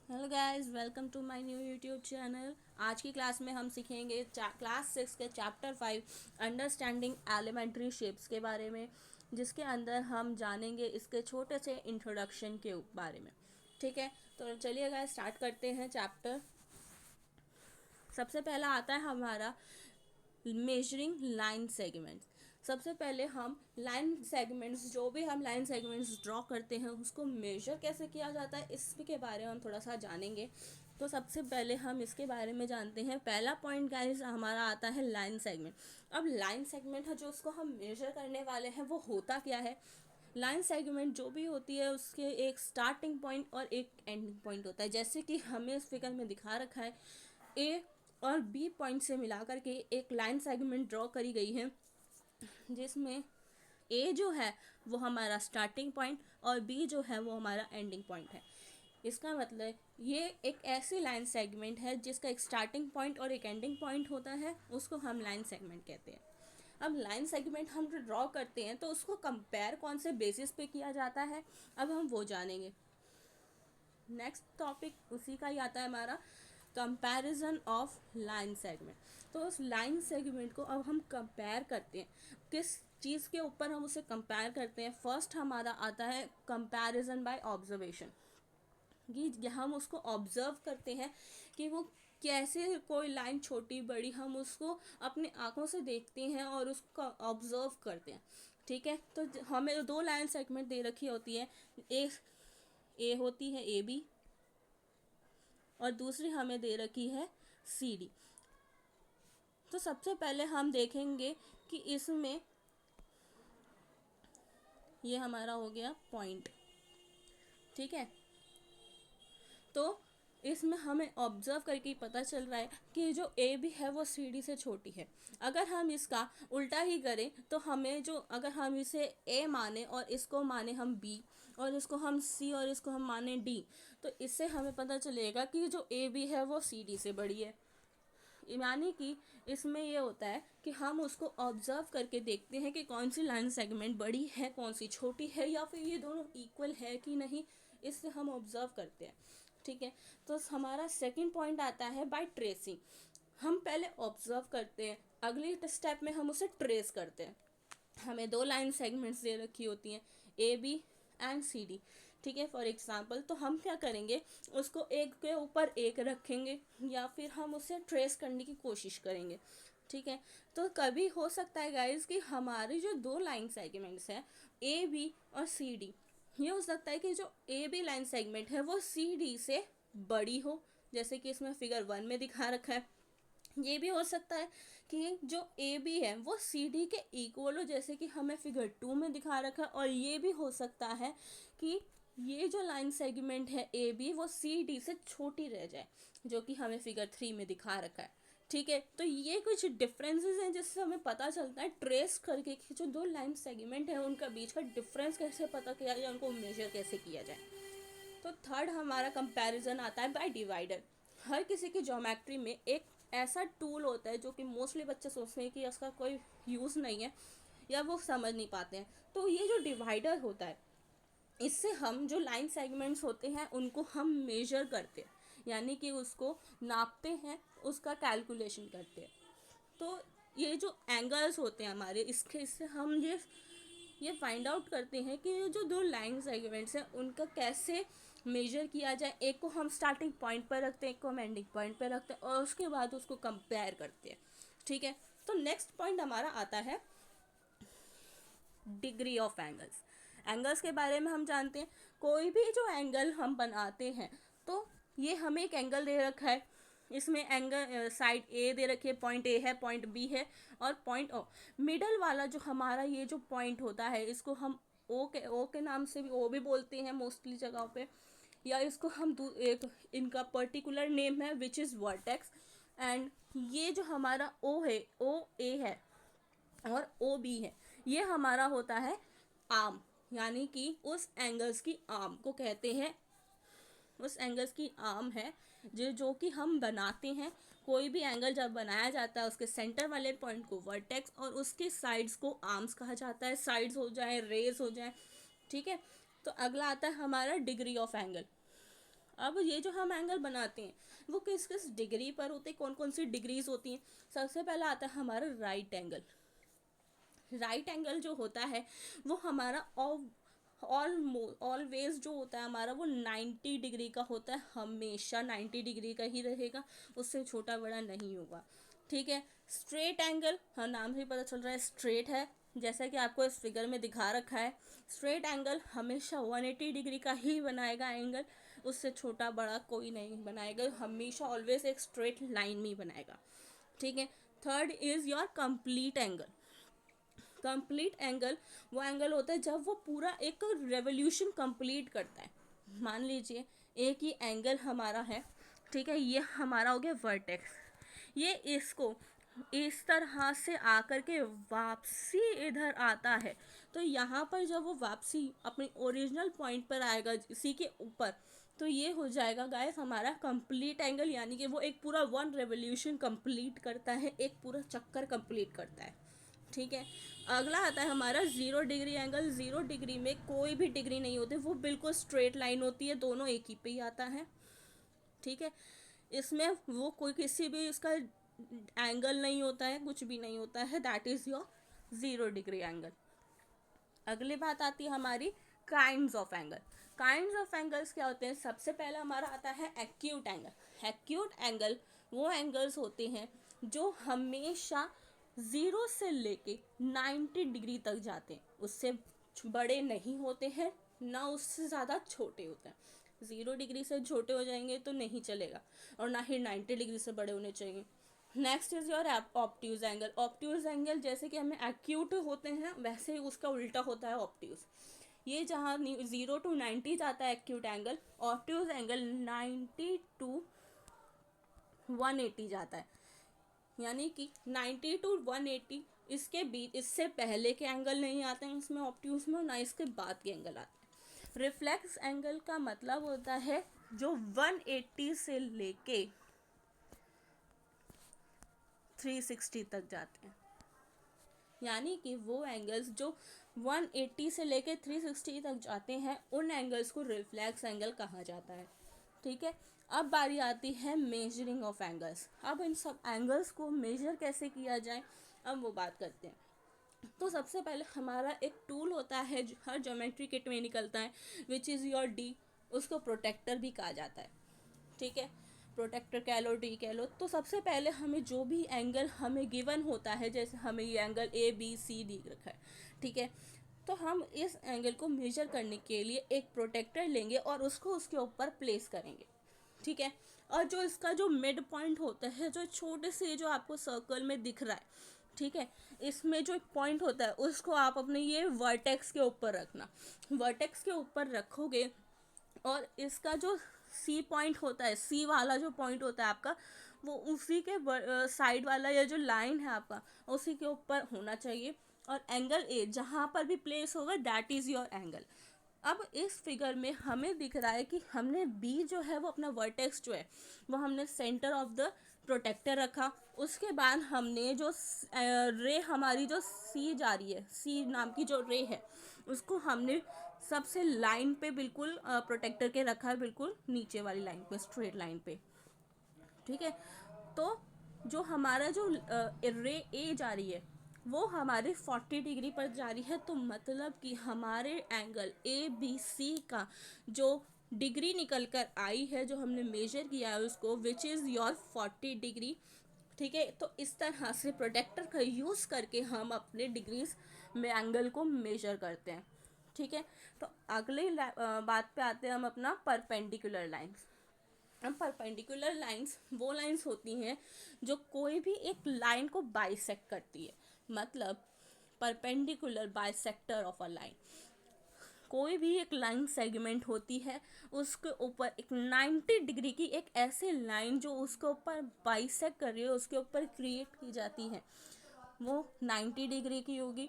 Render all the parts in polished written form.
Hello guys, welcome to my new YouTube channel. आज की class में हम सीखेंगे क्लास 6 के चैप्टर 5 अंडरस्टैंडिंग एलिमेंट्री शेप्स के बारे में, जिसके अंदर हम जानेंगे इसके छोटे से इंट्रोडक्शन के बारे में। ठीक है, तो चलिए गाइस स्टार्ट करते हैं चैप्टर। सबसे पहला आता है हमारा मेजरिंग लाइन सेगमेंट्स। सबसे पहले हम लाइन सेगमेंट्स, जो भी हम लाइन सेगमेंट्स ड्रॉ करते हैं उसको मेजर कैसे किया जाता है इसके बारे में हम थोड़ा सा जानेंगे। तो सबसे पहले हम इसके बारे में जानते हैं। पहला पॉइंट गाइस हमारा आता है लाइन सेगमेंट। अब लाइन सेगमेंट है जो उसको हम मेजर करने वाले हैं वो होता क्या है। लाइन सेगमेंट जो भी होती है उसके एक स्टार्टिंग पॉइंट और एक एंडिंग पॉइंट होता है, जैसे कि हमें इस फिगर में दिखा रखा है। ए और बी पॉइंट से मिलाकर के एक लाइन सेगमेंट ड्रॉ करी गई है, जिसमें ए जो है वो हमारा स्टार्टिंग पॉइंट और बी जो है वो हमारा एंडिंग पॉइंट है। इसका मतलब ये एक ऐसी लाइन सेगमेंट है जिसका एक स्टार्टिंग पॉइंट और एक एंडिंग पॉइंट होता है, उसको हम लाइन सेगमेंट कहते हैं। अब लाइन सेगमेंट हम जो ड्रॉ करते हैं तो उसको कंपेयर कौन से बेसिस पे किया जाता है, अब हम वो जानेंगे। नेक्स्ट टॉपिक उसी का ही आता है हमारा, कंपैरिजन ऑफ लाइन सेगमेंट। तो उस लाइन सेगमेंट को अब हम कंपेयर करते हैं, किस चीज़ के ऊपर हम उसे कंपेयर करते हैं। फर्स्ट हमारा आता है कंपैरिजन बाय ऑब्जर्वेशन, कि हम उसको ऑब्जर्व करते हैं कि वो कैसे कोई लाइन छोटी बड़ी हम उसको अपनी आंखों से देखते हैं और उसको ऑब्जर्व करते हैं। ठीक है, तो हमें दो लाइन सेगमेंट दे रखी होती है। ए होती है ए बी, और दूसरी हमें दे रखी है सी डी। तो सबसे पहले हम देखेंगे कि इसमें ये हमारा हो गया पॉइंट। ठीक है, तो इसमें हमें ऑब्जर्व करके पता चल रहा है कि जो ए बी है वो सी डी से छोटी है। अगर हम इसका उल्टा ही करें तो हमें जो, अगर हम इसे ए माने और इसको माने हम बी और इसको हम सी और इसको हम माने डी, तो इससे हमें पता चलेगा कि जो ए बी है वो सी डी से बड़ी है। यानी कि इसमें ये होता है कि हम उसको ऑब्जर्व करके देखते हैं कि कौन सी लाइन सेगमेंट बड़ी है कौन सी छोटी है, या फिर ये दोनों इक्वल है कि नहीं, इससे हम ऑब्जर्व करते हैं। ठीक है, तो हमारा सेकंड पॉइंट आता है बाय ट्रेसिंग। हम पहले ऑब्जर्व करते हैं, अगली स्टेप में हम उसे ट्रेस करते हैं। हमें दो लाइन सेगमेंट्स दे रखी होती हैं, A B and C D. ठीक है, फॉर एग्जांपल तो हम क्या करेंगे, उसको एक के ऊपर एक रखेंगे या फिर हम उसे ट्रेस करने की कोशिश करेंगे। ठीक है, तो कभी हो सकता है गाइज कि हमारी जो दो लाइन सेगमेंट्स हैं ए बी और सी डी, ये हो सकता है कि जो ए बी लाइन सेगमेंट है वो सी डी से बड़ी हो, जैसे कि इसमें फिगर 1 में दिखा रखा है। ये भी हो सकता है कि जो ए बी है वो सी डी के इक्वल हो, जैसे कि हमें फिगर 2 में दिखा रखा है। और ये भी हो सकता है कि ये जो लाइन सेगमेंट है ए बी वो सी डी से छोटी रह जाए, जो कि हमें फिगर 3 में दिखा रखा है। ठीक है, तो ये कुछ डिफरेंसेस हैं जिससे हमें पता चलता है ट्रेस करके कि जो दो लाइन सेगमेंट है उनका बीच का डिफरेंस कैसे पता किया जाए, उनको मेजर कैसे किया जाए। तो थर्ड हमारा कंपैरिजन आता है बाय डिवाइडर। हर किसी की ज्योमेट्री में एक ऐसा टूल होता है जो कि मोस्टली बच्चे सोचते हैं कि उसका कोई यूज़ नहीं है या वो समझ नहीं पाते हैं। तो ये जो डिवाइडर होता है, इससे हम जो लाइन सेगमेंट्स होते हैं उनको हम मेजर करते हैं, यानी कि उसको नापते हैं, उसका कैलकुलेशन करते हैं। तो ये जो एंगल्स होते हैं हमारे, इसके इससे हम ये फाइंड आउट करते हैं कि जो दो लाइन सेगमेंट्स हैं उनका कैसे मेजर किया जाए। एक को हम स्टार्टिंग पॉइंट पर रखते हैं, एक को हम एंडिंग पॉइंट पर रखते हैं और उसके बाद उसको कंपेयर करते हैं। ठीक है, तो नेक्स्ट पॉइंट हमारा आता है डिग्री ऑफ एंगल्स। एंगल्स के बारे में हम जानते हैं, कोई भी जो एंगल हम बनाते हैं तो ये हमें एक एंगल दे रखा है, इसमें एंगल साइड ए दे रखी है, पॉइंट ए है, पॉइंट बी है और पॉइंट ओ। मिडल वाला जो हमारा ये जो पॉइंट होता है इसको हम ओ के नाम से भी ओ भी बोलते हैं मोस्टली जगहों पे, या इसको हम एक इनका पर्टिकुलर नेम है विच इज़ वर्टेक्स। एंड ये जो हमारा ओ है, ओ ए है और ओ बी है, ये हमारा होता है आर्म, यानी कि उस एंगल्स की आर्म को कहते हैं, उस एंगल्स की आर्म है जो कि हम बनाते हैं। कोई भी एंगल जब बनाया जाता है उसके सेंटर वाले पॉइंट को वर्टेक्स और उसके साइड्स को आर्म्स कहा जाता है, साइड्स हो जाए रेस हो जाए। ठीक है, तो अगला आता है हमारा डिग्री ऑफ एंगल। अब ये जो हम एंगल बनाते हैं वो किस किस डिग्री पर होते हैं, कौन कौन सी डिग्रीज होती हैं। सबसे पहला आता है हमारा राइट एंगल। राइट एंगल जो होता है वो हमारा ऑलवेज जो होता है हमारा वो 90 डिग्री का होता है, हमेशा 90 डिग्री का ही रहेगा, उससे छोटा बड़ा नहीं होगा। ठीक है। स्ट्रेट एंगल, हाँ नाम से ही पता चल रहा है स्ट्रेट है, जैसा कि आपको इस फिगर में दिखा रखा है। स्ट्रेट एंगल हमेशा 180 डिग्री का ही बनाएगा एंगल, उससे छोटा बड़ा कोई नहीं बनाएगा, हमेशा ऑलवेज एक स्ट्रेट लाइन में ही बनाएगा। ठीक है। Third is your complete angle. Complete angle वो एंगल होता है जब वो पूरा एक रेवोल्यूशन कंप्लीट करता है। मान लीजिए एक ही एंगल हमारा है, ठीक है, ये हमारा हो गया वर्टेक्स, ये इसको इस तरह से आकर के वापसी इधर आता है, तो यहाँ पर जब वो वापसी अपने ओरिजिनल पॉइंट पर आएगा इसी के ऊपर, तो ये हो जाएगा गाइस हमारा कंप्लीट एंगल, यानी कि वो एक पूरा वन रेवोल्यूशन कंप्लीट करता है, एक पूरा चक्कर कंप्लीट करता है। ठीक है। अगला आता है हमारा 0 डिग्री एंगल। 0 डिग्री में कोई भी डिग्री नहीं होती, वो बिल्कुल स्ट्रेट लाइन होती है, दोनों एक ही पे ही आता है। ठीक है। इसमें वो कोई किसी भी इसका एंगल नहीं होता है, कुछ भी नहीं होता है, that is your 0 degree angle. अगली बात आती है हमारी kinds of angle. Kinds of angles क्या होते हैं, सबसे पहला हमारा आता है एक्यूट एंगल। एक्यूट एंगल वो एंगल्स होते हैं जो हमेशा 0 से लेके 90 डिग्री तक जाते हैं, उससे बड़े नहीं होते हैं ना उससे ज़्यादा छोटे होते हैं। 0 डिग्री से छोटे हो जाएंगे तो नहीं चलेगा, और ना ही 90 डिग्री से बड़े होने चाहिए। Next is your obtuse angle. Obtuse angle जैसे कि हमें एक्यूट होते हैं वैसे ही उसका उल्टा होता है ऑप्ट्यूज। ये जहाँ 0 to 90 जाता है acute angle, obtuse angle 90 to 180 जाता है, यानी कि 90 to 180 इसके बीच, इससे पहले के एंगल नहीं आते हैं इसमें ऑप्ट्यूज में, ना इसके बाद के एंगल आते हैं। रिफ्लेक्स एंगल का मतलब होता है जो 180 से लेके 360 तक जाते हैं, यानी कि वो एंगल्स जो 180 से लेके 360 तक जाते हैं उन एंगल्स को रिफ्लेक्स एंगल कहा जाता है। ठीक है। अब बारी आती है मेजरिंग ऑफ एंगल्स। अब इन सब एंगल्स को मेजर कैसे किया जाए, अब वो बात करते हैं। तो सबसे पहले हमारा एक टूल होता है जो हर ज्योमेट्री किट में निकलता है, विच इज़ योर डी, उसको प्रोटेक्टर भी कहा जाता है। ठीक है। प्रोटेक्टर कह लो, डी कह लो। तो सबसे पहले हमें जो भी एंगल हमें गिवन होता है, जैसे हमें ये angle A B C D रखा है, ठीक है, तो हम इस एंगल को मेजर करने के लिए एक प्रोटेक्टर लेंगे और उसको उसके ऊपर प्लेस करेंगे। ठीक है। और जो इसका जो मिड पॉइंट होता है, जो छोटे से जो आपको सर्कल में दिख रहा है, ठीक है, इसमें जो एक पॉइंट होता है उसको आप अपने ये वर्टेक्स के ऊपर रखना। वर्टेक्स के ऊपर रखोगे और इसका जो सी पॉइंट होता है, सी वाला जो पॉइंट होता है आपका, वो उसी के साइड वाला या जो लाइन है आपका उसी के ऊपर होना चाहिए। और एंगल ए जहाँ पर भी प्लेस होगा दैट इज़ योर एंगल। अब इस फिगर में हमें दिख रहा है कि हमने बी जो है वो अपना वर्टेक्स जो है वो हमने सेंटर ऑफ द प्रोटेक्टर रखा। उसके बाद हमने जो रे हमारी जो सी जा रही है, सी नाम की जो रे है, उसको हमने सबसे लाइन पे बिल्कुल प्रोटेक्टर के रखा है, बिल्कुल नीचे वाली लाइन पे, स्ट्रेट लाइन पे। ठीक है। तो जो हमारा जो रे ए जा रही है वो हमारे 40 डिग्री पर जा रही है, तो मतलब कि हमारे एंगल ए बी सी का जो डिग्री निकल कर आई है, जो हमने मेजर किया है उसको, विच इज़ योर 40 डिग्री। ठीक है। तो इस तरह से प्रोटेक्टर का यूज़ करके हम अपने डिग्रीज में एंगल को मेजर करते हैं। ठीक है। तो अगले बात पे आते हैं हम अपना परपेंडिकुलर लाइंस। अब परपेंडिकुलर लाइंस वो लाइंस होती हैं जो कोई भी एक लाइन को बाइसेक्ट करती है, मतलब perpendicular bisector of a line. कोई भी एक लाइन सेगमेंट होती है, उसके ऊपर एक 90 डिग्री की एक ऐसी लाइन जो उसके ऊपर बाइसेक्ट कर रही है, उसके ऊपर क्रिएट की जाती है, वो 90 डिग्री की होगी।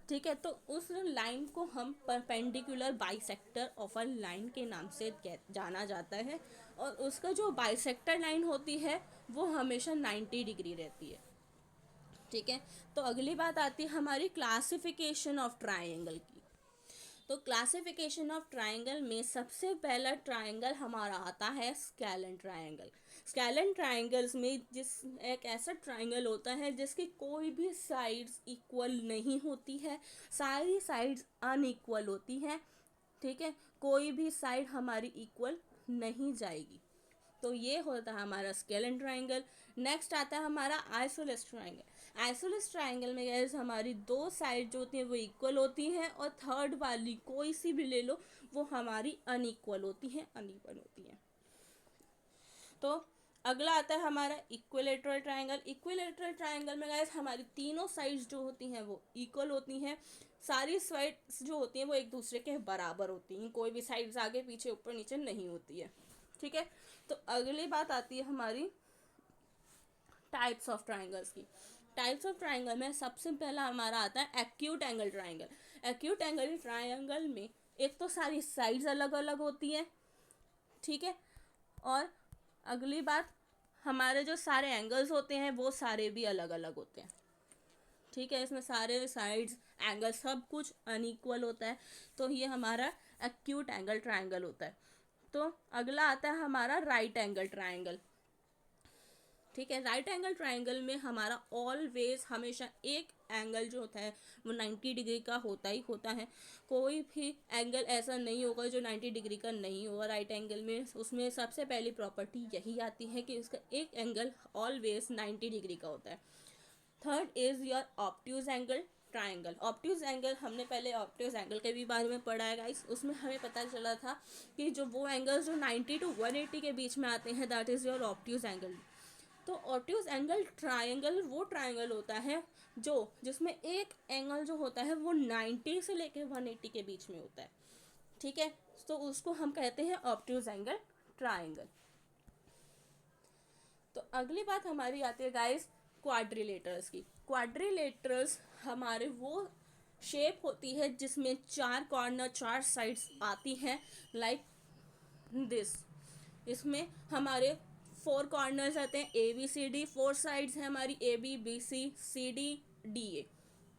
ठीक है। तो उस लाइन को हम perpendicular bisector of a line के नाम से जाना जाता है, और उसका जो बाइसेक्टर लाइन होती है वो हमेशा 90 डिग्री रहती है। ठीक है। तो अगली बात आती है हमारी क्लासिफिकेशन ऑफ ट्राइंगल की। तो क्लासिफिकेशन ऑफ ट्राइंगल में सबसे पहला ट्राइंगल हमारा आता है स्केलन ट्राइंगल। स्केलन ट्राइंगल्स में जिस एक ऐसा ट्राइंगल होता है जिसकी कोई भी साइड्स इक्वल नहीं होती है, सारी साइड्स अनइक्वल होती हैं, ठीक है, कोई भी साइड हमारी इक्वल नहीं जाएगी। तो ये होता है हमारा स्केलन ट्राइंगल। नेक्स्ट आता है हमारा आइसोलेस ट्राइंगल। आइसोलेस ट्राइंगल में गैस हमारी दो साइड जो होती हैं वो इक्वल होती हैं, और थर्ड वाली कोई सी भी ले लो वो हमारी अनइक्वल होती हैं, अनइवन होती हैं। तो अगला आता है हमारा इक्विलेटरल ट्राइंगल। इक्विलेटरल ट्राइंगल में गाइस हमारी तीनों साइड्स जो होती हैं वो इक्वल होती हैं, सारी साइड्स जो होती हैं वो एक दूसरे के बराबर होती हैं, कोई भी साइड्स आगे पीछे ऊपर नीचे नहीं होती है, ठीक है। तो अगली बात आती है हमारी टाइप्स ऑफ ट्राइंगल्स की। टाइप्स ऑफ ट्राइंगल में सबसे पहला हमारा आता है acute angle triangle. Acute angle triangle में एक तो सारी साइड्स अलग अलग होती हैं, ठीक है, और अगली बात हमारे जो सारे एंगल्स होते हैं वो सारे भी अलग अलग होते हैं, ठीक है। इसमें सारे साइड्स एंगल सब कुछ अनइक्वल होता है, तो ये हमारा एक्यूट एंगल ट्राइंगल होता है। तो अगला आता है हमारा राइट एंगल ट्राइंगल, ठीक है। राइट एंगल ट्राइंगल में हमारा ऑलवेज हमेशा एक एंगल जो होता है वो 90 डिग्री का होता ही होता है, कोई भी एंगल ऐसा नहीं होगा जो 90 डिग्री का नहीं होगा राइट एंगल में। उसमें सबसे पहली प्रॉपर्टी यही आती है कि उसका एक एंगल ऑलवेज 90 डिग्री का होता है। Third is your obtuse angle triangle. Obtuse angle हमने पहले ऑब्ट्यूज एंगल के भी बारे में पढ़ा है गाइस, उसमें हमें पता चला था कि जो वो एंगल्स जो 90 टू 180 के बीच में आते हैं that is your obtuse angle. तो ऑब्ट्यूज एंगल ट्राइंगल वो ट्राइंगल होता है जो जिसमें एक एंगल जो होता है वो 90 से लेकर 180 के बीच में होता है, ठीक है। तो उसको हम कहते हैं ऑब्ट्यूज एंगल ट्राइंगल। तो अगली बात हमारी आती है गाइस क्वाड्रिलेटरल्स की। क्वाड्रिलेटरल्स हमारे वो शेप होती है जिसमें चार कॉर्नर चार साइड्स आती हैं लाइक दिस। इसमें हमारे 4 कॉर्नर्स आते हैं A B C D, 4 sides हैं हमारी A B B C D D A,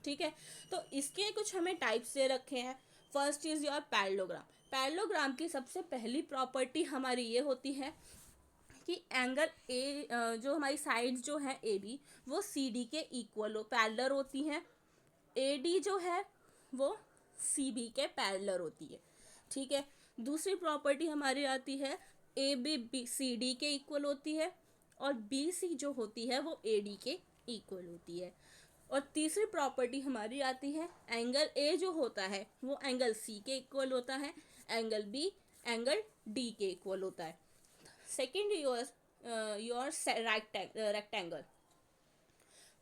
ठीक है। तो इसके कुछ हमें टाइप्स दे रखे हैं। First is your parallelogram. Parallelogram की सबसे पहली प्रॉपर्टी हमारी ये होती है कि एंगल ए जो हमारी साइड्स जो है ए बी वो सी डी के इक्वल हो पैरेलल होती हैं, ए डी जो है वो सी बी के पैरेलल होती है, ठीक है। दूसरी प्रॉपर्टी हमारी आती है ए बी सी डी के इक्वल होती है, और बी सी जो होती है वो ए डी के इक्वल होती है। और तीसरी प्रॉपर्टी हमारी आती है एंगल ए जो होता है वो एंगल सी के इक्वल होता है, एंगल बी एंगल डी के इक्वल होता है। Second your rectangle.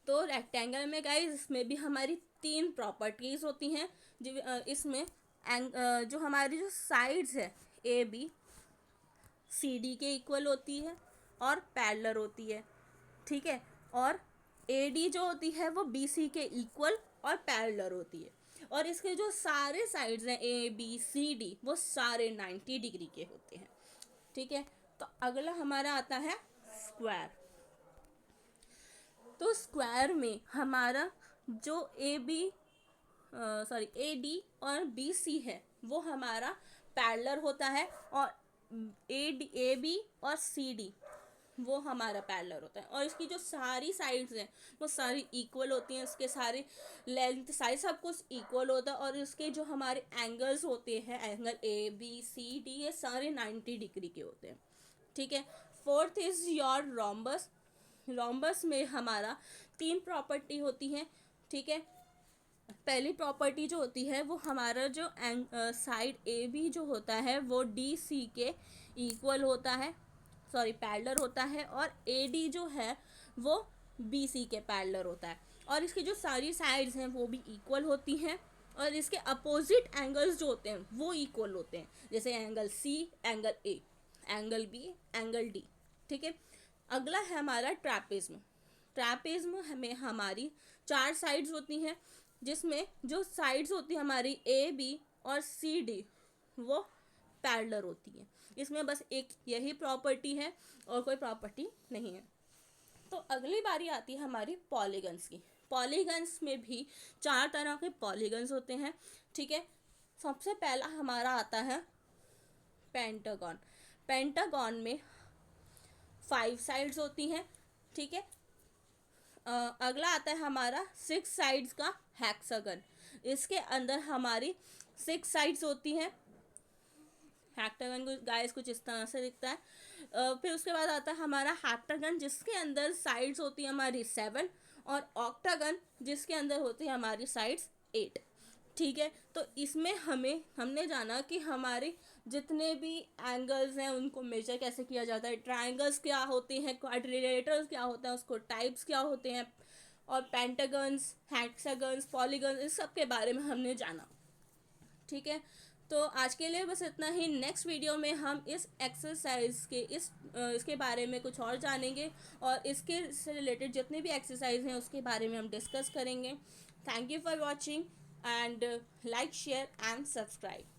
तो रेक्टेंगल में गाइस इसमें भी हमारी 3 प्रॉपर्टीज होती हैं। इसमें जो हमारी जो साइड्स है ए बी सी डी के इक्वल होती है और पैरेलल होती है, ठीक है। और ए डी जो होती है वो बी सी के इक्वल और पैरेलल होती है, और इसके जो सारे साइड्स हैं ए बी सी डी वो सारे 90 डिग्री के होते हैं, ठीक है। तो अगला हमारा आता है स्क्वायर। तो स्क्वायर में हमारा जो ए डी और बी सी है वो हमारा पैरेलल होता है, और ए बी और सी डी वो हमारा पैरेलल होता है, और इसकी जो सारी साइड्स हैं वो सारी इक्वल होती हैं, इसके सारे लेंथ साइज सब कुछ इक्वल होता है, और इसके जो हमारे एंगल्स होते हैं angle A B C D ये सारे 90 डिग्री के होते हैं, ठीक है। Fourth is your rhombus. Rhombus में हमारा 3 प्रॉपर्टी होती हैं, ठीक है। पहली प्रॉपर्टी जो होती है वो हमारा जो साइड ए बी जो होता है वो डी सी के इक्वल होता है, सॉरी पैरेलल होता है, और ए डी जो है वो बी सी के पैरेलल होता है, और इसकी जो सारी साइड्स हैं वो भी इक्वल होती हैं, और इसके अपोजिट एंगल्स जो होते हैं वो इक्वल होते हैं, जैसे angle C angle A angle B angle D, ठीक है। अगला है हमारा ट्रैपेज्म। ट्रैपेज्म में हमारी 4 साइड्स होती हैं, जिसमें जो साइड्स होती है हमारी ए बी और सी डी वो पैरेलल होती है। इसमें बस एक यही प्रॉपर्टी है और कोई प्रॉपर्टी नहीं है। तो अगली बारी आती है हमारी पॉलीगन्स की। पॉलीगन्स में भी 4 तरह के पॉलीगन्स होते हैं, ठीक है। सबसे पहला हमारा आता है पेंटागन। पेंटागन में 5 साइड्स होती हैं, ठीक है। अगला आता है हमारा 6 साइड्स का हेक्सागन। इसके अंदर हमारी 6 साइड्स होती हैं। हेक्टागन को गाइस कुछ इस तरह से दिखता है। फिर उसके बाद आता है हमारा हेप्टागन, जिसके अंदर साइड्स होती है हमारी 7, और ऑक्टागन जिसके अंदर होती है हमारी साइड्स 8, ठीक है। तो इसमें हमने जाना कि हमारे जितने भी एंगल्स हैं उनको मेजर कैसे किया जाता है, ट्रायंगल्स क्या होते हैं, क्वाड्रिलेटरल्स क्या होता है, उसको टाइप्स क्या होते हैं, और पेंटागन्स, हेक्सागन्स, पॉलीगन्स, इस सब के बारे में हमने जाना, ठीक है। तो आज के लिए बस इतना ही। नेक्स्ट वीडियो में हम इस एक्सरसाइज के इसके बारे में कुछ और जानेंगे, और इसके से रिलेटेड जितने भी एक्सरसाइज हैं उसके बारे में हम डिस्कस करेंगे। Thank you for watching, and like, share and subscribe.